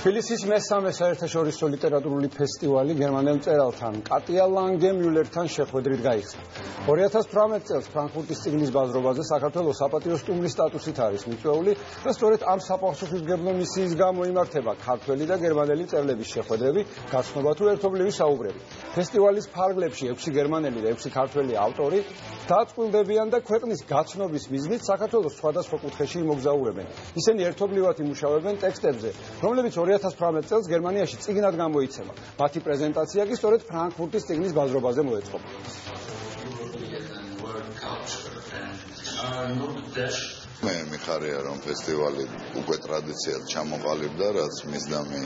თბილისის მესამე საერთაშორისო ლიტერატურული ფესტივალი გერმანელ მწერალთან კატია ლანგე-მიულერთან შეხვედრით გაიხსნა. 2018 წელს ფრანკფურტის წიგნის ბაზრობაზე საქართველოს საპატიო სტუმრის სტატუსით არის მიწვეული და სწორედ ამ საპასუხისმგებლო მისიის გამო იმართება ქართველი და გერმანელი მწერლების შეხვედრები, გაცნობა თუ ერთობლივი საუბრები. ფესტივალის ფარგლებში 6 გერმანელი და 6 ქართველი ავტორი დაწყვილდებიან და ქვეყნის გაცნობის მიზნით საქართველოს სხვადასხვა კუთხეში იმოგზაურებენ. ისინი ერთობლივად იმუშავებენ ტექსტებზე, რომლებიც 2018 წელს გერმანიაში წიგნად გამოიცემა. მათი პრეზენტაცია კი სწორედ ფრანკფურტის წიგნის ბაზრობაზე მოეწყობა. მე მიხარია რომ ფესტივალი უკვე ტრადიციად ჩამოყალიბდა, რაც მისდამი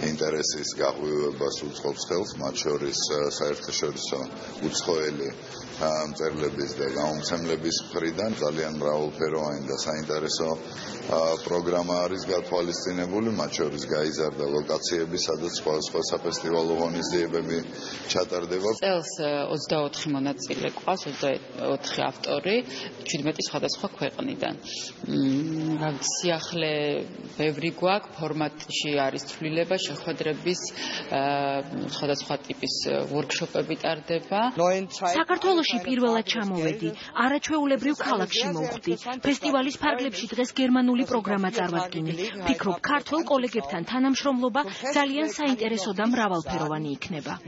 ინტერესის გაღვივებას უწყობს ხელს, მათ შორის საერთაშორისო უცხოელი მწერლების და გამომცემლების მხრიდან ძალიან მრავალფეროვანი და საინტერესო პროგრამა არის გათვალისწინებული, მათ შორის გაიზარდა ლოკაციები, სადაც სხვადასხვა საფესტივალო ღონისძიებები ჩატარდება. წელს 24 მონაწილე ყავს, 24 ავტორი, 17 სხვადასხვა ქვეყნიდან. სიახლე ბევრი გვაქვს, ფორმატში არის ცვლილება, შეხვედრების სხვადასხვა ტიპის ვორქშოპები ტარდება. საქართველოში პირველად ჩამოვედი, არაჩვეულებრივ ქალაქში მოვხდი. ფესტივალის ფარგლებში დღეს გერმანული პროგრამა წარვადგინე. ვფიქრობ, ქართველ კოლეგებთან თანამშრომლობა ძალიან საინტერესო და მრავალფეროვანი იქნება.